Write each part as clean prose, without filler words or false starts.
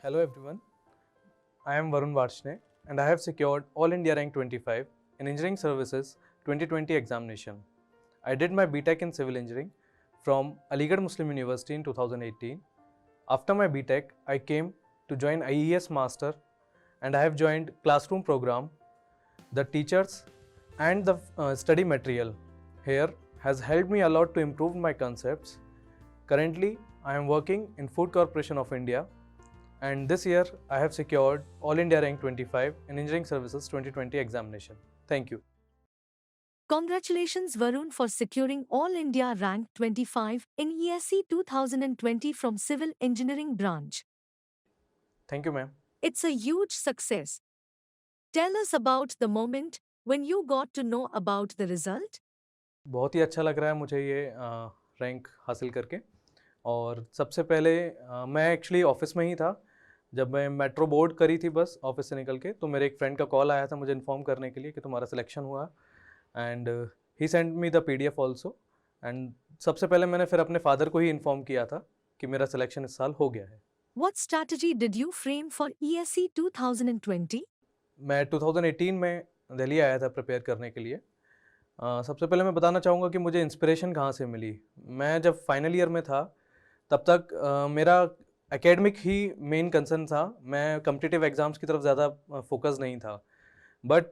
Hello everyone, I am Varun Varshne and I have secured All India Rank 25 in Engineering Services 2020 examination. I did my BTech in Civil Engineering from Aligarh Muslim University in 2018. After my BTech, I came to join IES Master and I have joined classroom program. The teachers and the study material here has helped me a lot to improve my concepts. Currently, I am working in Food Corporation of India and this year I have secured All India Rank 25 in Engineering Services 2020 examination. Thank you. Congratulations Varun for securing All India Rank 25 in ESE 2020 from Civil Engineering branch. Thank you, ma'am. It's a huge success. Tell us about the moment when you got to know about the result. बहुत ही अच्छा लग रहा है मुझे ये rank हासिल करके। और सबसे पहले मैं एक्चुअली ऑफिस में ही था जब मैं मेट्रो बोर्ड करी थी बस ऑफिस से निकल के, तो मेरे एक फ्रेंड का कॉल आया था मुझे इन्फॉर्म करने के लिए कि तुम्हारा सिलेक्शन हुआ and he send me the PDF also. And सबसे पहले मैंने फिर अपने फादर को ही इन्फॉर्म किया था कि मेरा सिलेक्शन इस साल हो गया है। What strategy did you frame for ESE 2020? मैं 2018 में दिल्ली आया था प्रिपेयर करने के लिए। सबसे पहले मैं बताना चाहूँगा कि मुझे इंस्पिरेशन कहाँ से मिली। मैं जब फाइनल ईयर में था तब तक मेरा एकेडमिक ही मेन कंसर्न था, मैं कम्पिटिटिव एग्ज़ाम्स की तरफ ज़्यादा फोकस नहीं था। बट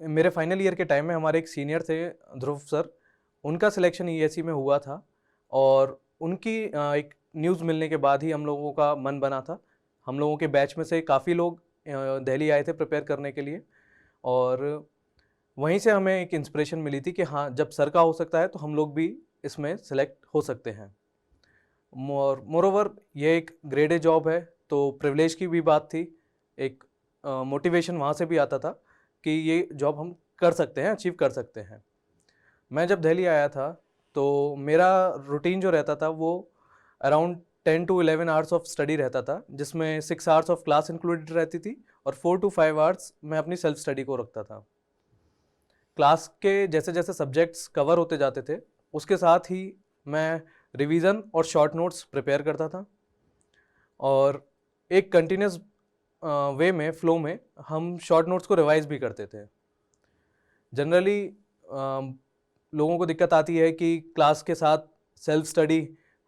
मेरे फाइनल ईयर के टाइम में हमारे एक सीनियर थे ध्रुव सर, उनका सिलेक्शन ESE में हुआ था और उनकी एक न्यूज़ मिलने के बाद ही हम लोगों का मन बना था। हम लोगों के बैच में से काफ़ी लोग दिल्ली आए थे प्रिपेयर करने के लिए और वहीं से हमें एक इंस्पिरेशन मिली थी कि हाँ, जब सर का हो सकता है तो हम लोग भी इसमें सेलेक्ट हो सकते हैं। मोरोवर ये एक ग्रेड ए जॉब है तो प्रिविलेज की भी बात थी, एक मोटिवेशन वहाँ से भी आता था कि ये जॉब हम कर सकते हैं, अचीव कर सकते हैं। मैं जब दिल्ली आया था तो मेरा रूटीन जो रहता था वो around 10 to 11 hours of study रहता था, जिसमें 6 आवर्स ऑफ क्लास इंक्लूडेड रहती थी और 4 to 5 आवर्स मैं अपनी सेल्फ स्टडी को रखता था। क्लास के जैसे जैसे सब्जेक्ट्स कवर होते जाते थे उसके साथ ही मैं रिवीजन और शॉर्ट नोट्स प्रिपेयर करता था और एक कंटिन्यूस वे में फ्लो में हम शॉर्ट नोट्स को रिवाइज भी करते थे। जनरली लोगों को दिक्कत आती है कि क्लास के साथ सेल्फ स्टडी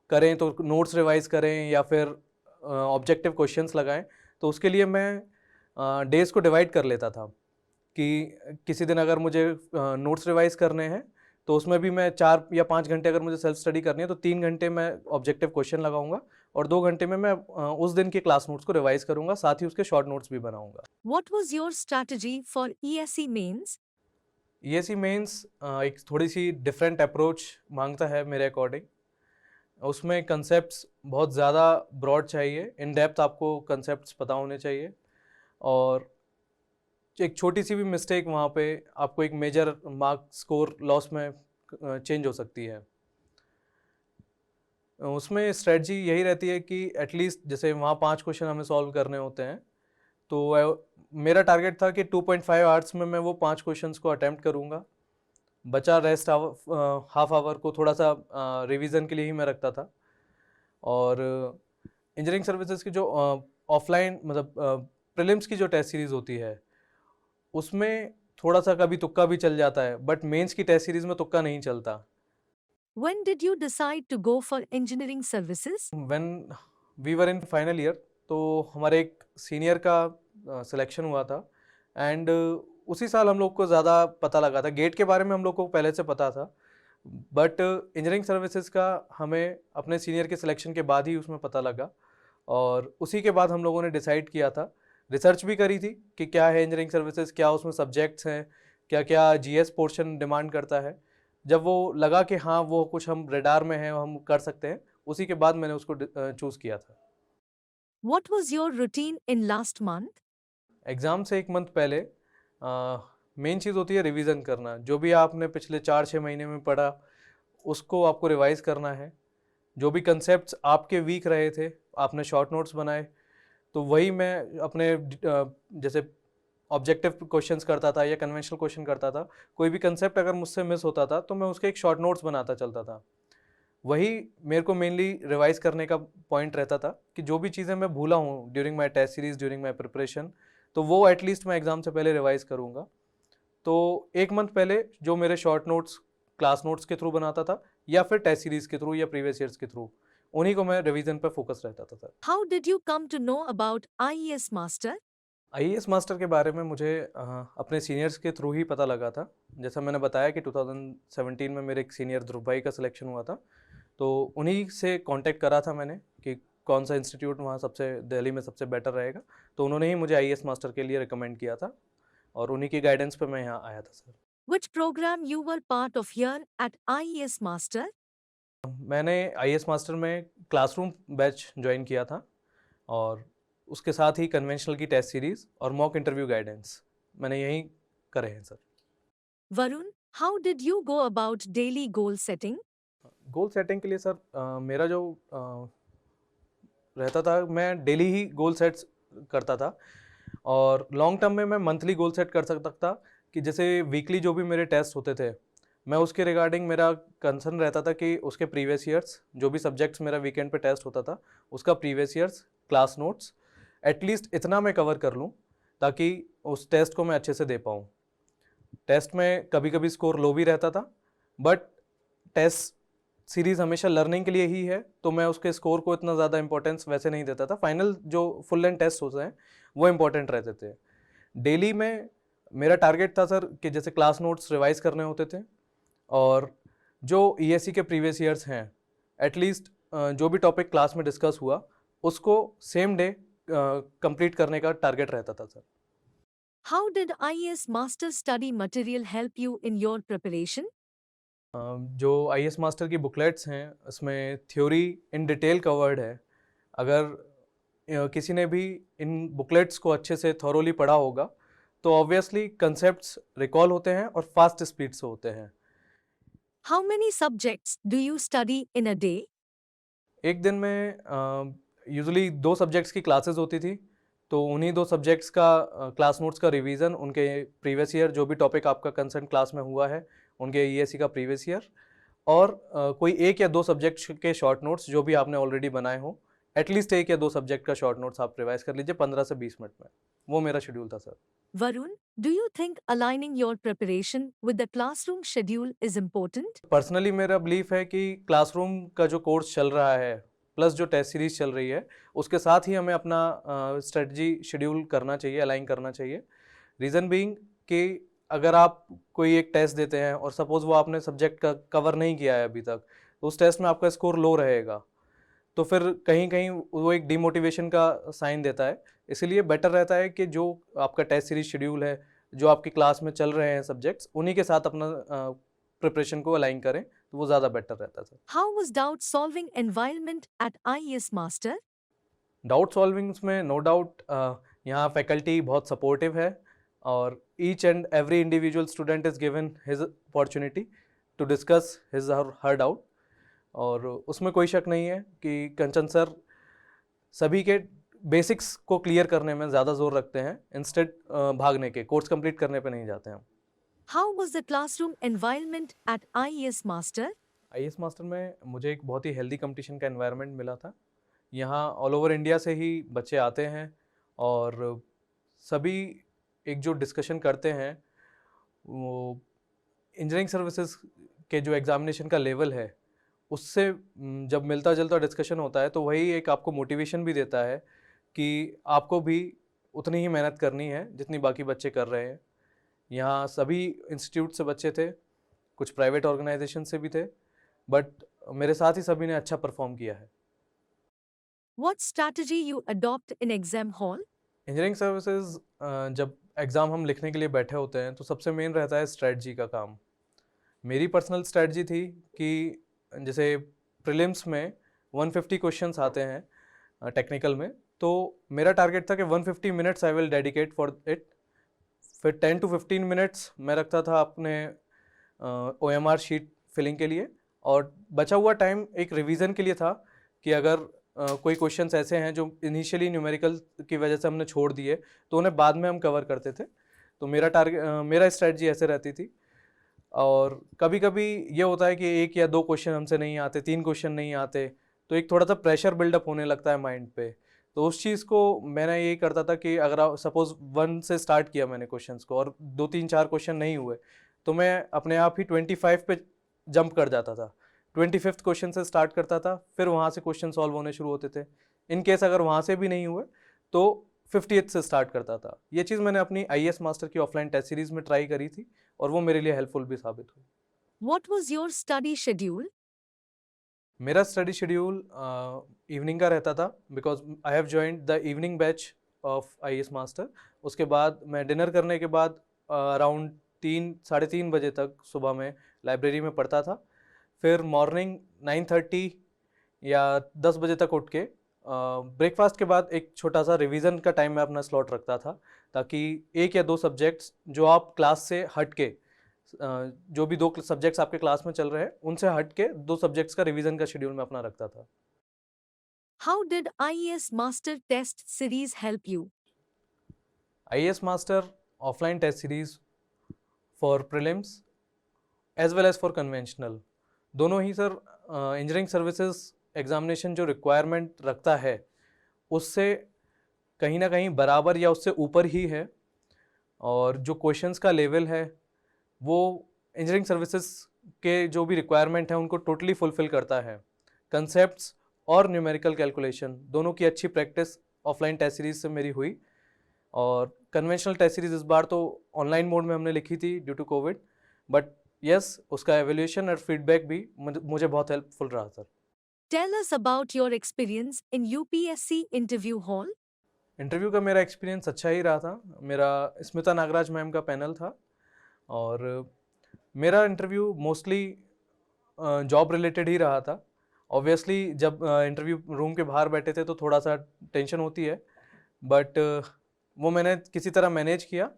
करें तो नोट्स रिवाइज करें या फिर ऑब्जेक्टिव क्वेश्चंस लगाएं, तो उसके लिए मैं डेज़ को डिवाइड कर लेता था कि किसी दिन अगर मुझे नोट्स रिवाइज करने हैं तो उसमें भी मैं 4 या 5 घंटे, अगर मुझे सेल्फ स्टडी करनी है तो 3 घंटे मैं ऑब्जेक्टिव क्वेश्चन लगाऊंगा और 2 घंटे में मैं उस दिन के क्लास नोट्स को रिवाइज करूंगा, साथ ही उसके शॉर्ट नोट्स भी बनाऊंगा। What was your strategy for ESE mains? ESE mains एक थोड़ी सी डिफरेंट अप्रोच मांगता है मेरे अकॉर्डिंग। उसमें कंसेप्ट्स बहुत ज़्यादा ब्रॉड चाहिए, इन डेप्थ आपको कंसेप्ट्स पता होने चाहिए और एक छोटी सी भी मिस्टेक वहाँ पे आपको एक मेजर मार्क स्कोर लॉस में चेंज हो सकती है। उसमें स्ट्रेटजी यही रहती है कि एटलीस्ट जैसे वहाँ 5 क्वेश्चन हमें सॉल्व करने होते हैं तो मेरा टारगेट था कि 2.5 आवर्स में मैं वो 5 क्वेश्चंस को अटेम्प्ट करूँगा। बचा रेस्ट हाफ आवर को थोड़ा सा रिवीजन के लिए ही मैं रखता था। और इंजीनियरिंग सर्विसेज की जो ऑफलाइन मतलब प्रीलिम्स की जो टेस्ट सीरीज़ होती है उसमें थोड़ा सा कभी तुक्का भी चल जाता है, बट मेंस की टेस्ट सीरीज़ में तुक्का नहीं चलता। When did you decide to go for engineering services? When we were in final year तो हमारे एक सीनियर का सिलेक्शन हुआ था एंड उसी साल हम लोग को ज़्यादा पता लगा था। गेट के बारे में हम लोग को पहले से पता था बट इंजीनियरिंग सर्विसेज का हमें अपने सीनियर के सिलेक्शन के बाद ही उसमें पता लगा और उसी के बाद हम लोगों ने डिसाइड किया था। रिसर्च भी करी थी कि क्या है इंजीनियरिंग सर्विसेज, क्या उसमें सब्जेक्ट्स हैं, क्या क्या GS पोर्शन डिमांड करता है। जब वो लगा कि हाँ वो कुछ हम रेडार में हैं, हम कर सकते हैं, उसी के बाद मैंने उसको चूज़ किया था। What was your routine in last month? Exam से एक मंथ पहले मेन चीज़ होती है रिवीजन करना। जो भी आपने पिछले 4-6 महीने में पढ़ा उसको आपको रिवाइज़ करना है। जो भी कंसेप्ट्स आपके वीक रहे थे आपने शॉर्ट नोट्स बनाए, तो वही मैं अपने जैसे ऑब्जेक्टिव क्वेश्चंस करता था या कन्वेंशनल क्वेश्चन करता था। कोई भी कंसेप्ट अगर मुझसे मिस होता था तो मैं उसके एक शॉर्ट नोट्स बनाता चलता था। वही मेरे को मेनली रिवाइज करने का पॉइंट रहता था कि जो भी चीज़ें मैं भूला हूँ during my test series, during my preparation, तो वो एटलीस्ट मैं एग्ज़ाम से पहले रिवाइज करूँगा। तो एक मंथ पहले जो मेरे शॉर्ट नोट्स क्लास नोट्स के थ्रू बनाता था या फिर टेस्ट सीरीज के थ्रू या प्रीवियस ईयर्स के थ्रू, उन्हीं को मैं रिवीजन पे फोकस रहता था sir. How did you come to know about IES Master? IAS master के बारे में मुझे अपने सीनियर्स के थ्रू ही पता लगा था। जैसा मैंने बताया कि 2017 में मेरे एक सीनियर ध्रुव भाई का सिलेक्शन हुआ था, तो उन्हीं से कांटेक्ट करा था मैंने कि कौन सा इंस्टीट्यूट वहाँ सबसे दिल्ली में सबसे बेटर रहेगा। तो उन्होंने ही मुझे आईएएस मास्टर के लिए रिकमेंड किया था और उन्हीं के गाइडेंस पे मैं यहाँ आया था sir. Which program you were part of here at IES Master? मैंने आईएएस मास्टर में क्लासरूम बैच ज्वाइन किया था और उसके साथ ही कन्वेंशनल की टेस्ट सीरीज और मॉक इंटरव्यू गाइडेंस मैंने यहीं करे हैं sir. Varun, how did you go about daily goal setting? Goal setting के लिए सर मेरा जो रहता था, मैं डेली ही गोल सेट्स करता था और लॉन्ग टर्म में मैं मंथली गोल सेट कर सकता था कि जैसे वीकली जो भी मेरे टेस्ट होते थे, मैं उसके रिगार्डिंग मेरा कंसर्न रहता था कि उसके प्रीवियस ईयर्स जो भी सब्जेक्ट्स मेरा वीकेंड पे टेस्ट होता था, उसका previous years class notes at least इतना मैं कवर कर लूँ ताकि उस टेस्ट को मैं अच्छे से दे पाऊँ। टेस्ट में कभी कभी स्कोर लो भी रहता था, बट टेस्ट सीरीज़ हमेशा लर्निंग के लिए ही है, तो मैं उसके स्कोर को इतना ज़्यादा इंपॉर्टेंस वैसे नहीं देता था। फाइनल जो फुल लेंथ टेस्ट होते हैं वो इंपॉर्टेंट रहते थे। डेली में मेरा टारगेट था सर कि जैसे क्लास नोट्स रिवाइज करने होते थे और जो ईएससी के प्रीवियस ईयर्स हैं, एटलीस्ट जो भी टॉपिक क्लास में डिस्कस हुआ उसको सेम डे कंप्लीट करने का टारगेट रहता था sir. How did IES Master study material help you in your preparation? जो आईएएस मास्टर की बुकलेट्स हैं उसमें थ्योरी इन डिटेल कवर्ड है। अगर किसी ने भी इन बुकलेट्स को अच्छे से थॉरोली पढ़ा होगा तो ऑब्वियसली कंसेप्ट्स रिकॉल होते हैं और फास्ट स्पीड से होते हैं। How many subjects do you study in a day? एक दिन में यूजुअली 2 सब्जेक्ट्स की क्लासेस होती थी, तो उन्हीं 2 सब्जेक्ट्स का क्लास नोट्स का रिवीजन, उनके प्रीवियस ईयर जो भी टॉपिक आपका कंसर्न क्लास में हुआ है उनके ईएससी का प्रीवियस ईयर और कोई 1 या 2 सब्जेक्ट के शॉर्ट नोट्स जो भी आपने ऑलरेडी बनाए हो, एटलीस्ट 1 या 2 सब्जेक्ट का शॉर्ट नोट्स आप रिवाइज कर लीजिए 15 से 20 मिनट में। वो मेरा शेड्यूल था sir. Varun, do you think aligning your preparation with the classroom schedule is important? Personally मेरा बिलीफ है कि क्लासरूम का जो कोर्स चल रहा है प्लस जो टेस्ट सीरीज चल रही है उसके साथ ही हमें अपना स्ट्रेटजी शेड्यूल करना चाहिए, अलाइन करना चाहिए। रीज़न बीइंग कि अगर आप कोई एक टेस्ट देते हैं और सपोज़ वो आपने सब्जेक्ट का कवर नहीं किया है अभी तक, तो उस टेस्ट में आपका स्कोर लो रहेगा, तो फिर कहीं कहीं वो एक डिमोटिवेशन का साइन देता है। इसीलिए बेटर रहता है कि जो आपका टेस्ट सीरीज शेड्यूल है, जो आपकी क्लास में चल रहे हैं सब्जेक्ट्स, उन्हीं के साथ अपना प्रिपरेशन को अलाइन करें तो वो ज़्यादा बेटर रहता है sir. How was doubt solving environment at IES Master? Doubt solving में नो डाउट यहाँ फैकल्टी बहुत सपोर्टिव है और each and every individual student is given his opportunity to discuss his her doubt और उसमें कोई शक नहीं है कि कंचन सर सभी के बेसिक्स को क्लियर करने में ज़्यादा जोर रखते हैं, इंस्टेड भागने के, कोर्स कंप्लीट करने पे नहीं जाते हैं। How was the classroom environment at IES Master? IAS master में मुझे एक बहुत ही हेल्दी कंपटीशन का एनवायरनमेंट मिला था। यहाँ ऑल ओवर इंडिया से ही बच्चे आते हैं और सभी एक जो डिस्कशन करते हैं, वो इंजीनियरिंग सर्विसेज के जो एग्ज़ामिनेशन का लेवल है उससे जब मिलता जुलता डिस्कशन होता है तो वही एक आपको मोटिवेशन भी देता है कि आपको भी उतनी ही मेहनत करनी है जितनी बाकी बच्चे कर रहे हैं। यहाँ सभी इंस्टीट्यूट से बच्चे थे, कुछ प्राइवेट ऑर्गेनाइजेशन से भी थे, बट मेरे साथ ही सभी ने अच्छा परफॉर्म किया है। What strategy you adopt in exam hall? Engineering services जब एग्ज़ाम हम लिखने के लिए बैठे होते हैं तो सबसे मेन रहता है स्ट्रेटजी का काम। मेरी पर्सनल स्ट्रेटजी थी कि जैसे प्रीलिम्स में 150 क्वेश्चंस आते हैं टेक्निकल में, तो मेरा टारगेट था कि 150 minutes I will dedicate for it. फिर 10 to 15 मिनट्स मैं रखता था अपने OMR शीट फिलिंग के लिए और बचा हुआ टाइम एक रिवीजन के लिए था कि अगर कोई क्वेश्चंस ऐसे हैं जो इनिशियली न्यूमेरिकल की वजह से हमने छोड़ दिए तो उन्हें बाद में हम कवर करते थे। तो मेरा स्ट्रेटजी ऐसे रहती थी। और कभी-कभी ये होता है कि 1 या 2 क्वेश्चन हमसे नहीं आते, 3 क्वेश्चन नहीं आते, तो एक थोड़ा-सा प्रेशर बिल्डअप होने लगता है माइंड पे। तो उस चीज़ को मैं यही करता था कि अगर आप सपोज़ 1 से स्टार्ट किया मैंने क्वेश्चंस को और 2, 3, 4 क्वेश्चन नहीं हुए, तो मैं अपने आप ही 25 पे जंप कर जाता था। 25th क्वेश्चन से स्टार्ट करता था, फिर वहाँ से क्वेश्चन सॉल्व होने शुरू होते थे। इन केस अगर वहाँ से भी नहीं हुए, तो 50th से स्टार्ट करता था। ये चीज़ मैंने अपनी आईएएस मास्टर की ऑफलाइन टेस्ट सीरीज़ में ट्राई करी थी और वो मेरे लिए हेल्पफुल भी साबित हुई। What was your study schedule? मेरा स्टडी शेड्यूल इवनिंग का रहता था because I have joined the evening batch of IAS master. उसके बाद मैं डिनर करने के बाद अराउंड 3 साढ़े 3 बजे तक सुबह में लाइब्रेरी में पढ़ता था। फिर मॉर्निंग 9:30 या 10 बजे तक उठ के ब्रेकफास्ट के बाद एक छोटा सा रिवीजन का टाइम मैं अपना स्लॉट रखता था, ताकि 1 या 2 सब्जेक्ट्स जो आप क्लास से हट के जो भी 2 सब्जेक्ट्स आपके क्लास में चल रहे हैं उनसे हट के 2 सब्जेक्ट्स का रिवीजन का शेड्यूल मैं अपना रखता था। How did IES Master Test Series help you? IAS master offline test series for prelims as well as for conventional, दोनों ही सर इंजीनियरिंग सर्विसेज एग्जामिनेशन जो रिक्वायरमेंट रखता है उससे कहीं ना कहीं बराबर या उससे ऊपर ही है। और जो क्वेश्चंस का लेवल है वो इंजीनियरिंग सर्विसेज के जो भी रिक्वायरमेंट है उनको टोटली फुलफिल करता है। कंसेप्ट्स और न्यूमेरिकल कैलकुलेशन दोनों की अच्छी प्रैक्टिस ऑफलाइन टेस्ट सीरीज से मेरी हुई। और कन्वेंशनल टेस्ट सीरीज इस बार तो ऑनलाइन मोड में हमने लिखी थी due to covid, but yes उसका एवेल्यूएशन और फीडबैक भी मुझे बहुत हेल्पफुल रहा sir. Tell us about your experience in UPSC interview hall. Interview का मेरा एक्सपीरियंस अच्छा ही रहा था। मेरा स्मिता नागराज मैम का पैनल था और मेरा इंटरव्यू मोस्टली जॉब रिलेटेड ही रहा था। ऑब्वियसली जब इंटरव्यू रूम के बाहर बैठे थे तो थोड़ा सा टेंशन होती है, बट वो मैंने किसी तरह मैनेज किया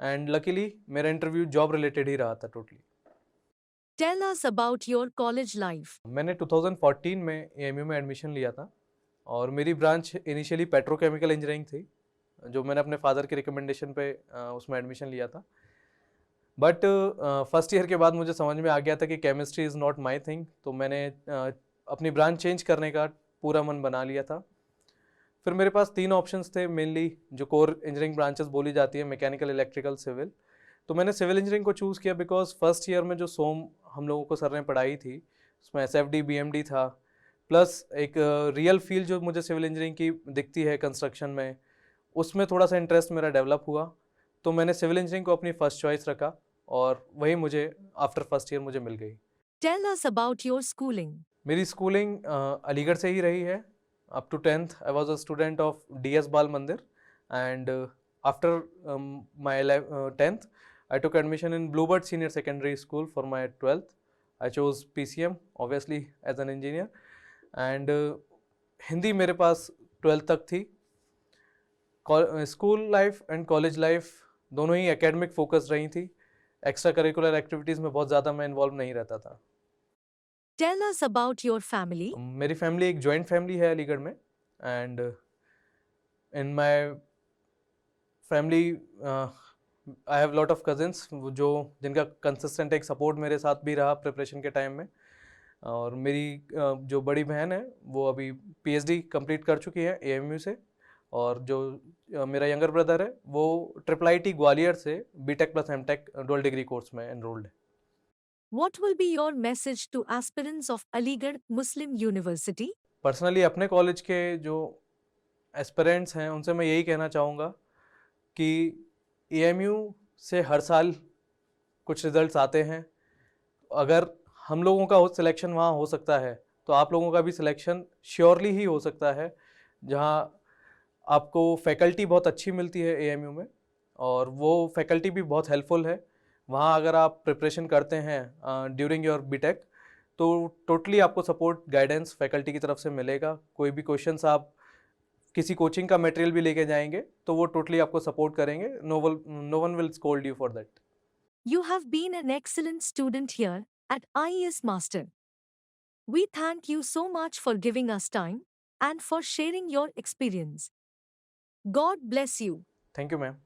एंड लकीली मेरा इंटरव्यू जॉब रिलेटेड ही रहा था totally. Tell us about your college life. मैंने 2014 में एएमयू में एडमिशन लिया था और मेरी ब्रांच इनिशियली पेट्रोकेमिकल इंजीनियरिंग थी, जो मैंने अपने फादर के रिकमेंडेशन पे उसमें एडमिशन लिया था। बट फर्स्ट ईयर के बाद मुझे समझ में आ गया था कि chemistry is not my thing, तो मैंने अपनी ब्रांच चेंज करने का पूरा मन बना लिया था। फिर मेरे पास 3 ऑप्शंस थे मेनली, जो कोर इंजीनियरिंग ब्रांचेस बोली जाती है, मैकेनिकल, इलेक्ट्रिकल, सिविल। तो मैंने सिविल इंजीनियरिंग को चूज़ किया बिकॉज फर्स्ट ईयर में जो सोम हम लोगों को सर ने पढ़ाई थी उसमें एसएफडी बीएमडी था, प्लस एक रियल फील्ड जो मुझे सिविल इंजीनियरिंग की दिखती है कंस्ट्रक्शन में, उसमें थोड़ा सा इंटरेस्ट मेरा डेवलप हुआ। तो मैंने सिविल इंजीनियरिंग को अपनी फर्स्ट चॉइस रखा और वही मुझे आफ्टर फर्स्ट ईयर मुझे मिल गई। Tell us about your schooling. मेरी स्कूलिंग अलीगढ़ से ही रही है। Up to 10th I was a student of DS Bal Mandir and after my 10th I took admission in Bluebird senior secondary school for my 12th। I chose PCM obviously as an engineer and Hindi मेरे पास 12th तक थी। School life and college life दोनों ही academic focus रही थी। Extra curricular activities में बहुत ज़्यादा मैं इन्वॉल्व नहीं रहता था। Tell us about your family. मेरी फैमिली एक जॉइंट फैमिली है अलीगढ़ में and in my family I have lot of cousins जो जिनका कंसिस्टेंट एक सपोर्ट मेरे साथ भी रहा प्रिपरेशन के टाइम में। और मेरी जो बड़ी बहन है वो अभी पीएचडी कंप्लीट कर चुकी है एएमयू से, और जो मेरा यंगर ब्रदर है वो IIIT ग्वालियर से BTech plus MTech dual degree course में एनरोल्ड है। What will be your message to aspirants of Aligarh Muslim University? Personally अपने कॉलेज के जो एस्पिरेंट्स हैं उनसे मैं यही कहना चाहूँगा कि एएमयू से हर साल कुछ रिजल्ट्स आते हैं। अगर हम लोगों का सिलेक्शन वहाँ हो सकता है तो आप लोगों का भी सिलेक्शन श्योरली ही हो सकता है, जहाँ आपको फैकल्टी बहुत अच्छी मिलती है एएमयू में और वो फैकल्टी भी बहुत हेल्पफुल है। वहाँ अगर आप प्रिपरेशन करते हैं ड्यूरिंग योर बीटेक तो टोटली आपको सपोर्ट गाइडेंस फैकल्टी की तरफ से मिलेगा। कोई भी क्वेश्चंस आप किसी कोचिंग का मटेरियल भी लेके जाएंगे तो वो टोटली आपको सपोर्ट करेंगे। No one will scold you for that. You have been an excellent student here at IES Master. We thank you so much for giving us time and for sharing your experience. God bless you. Thank you ma'am.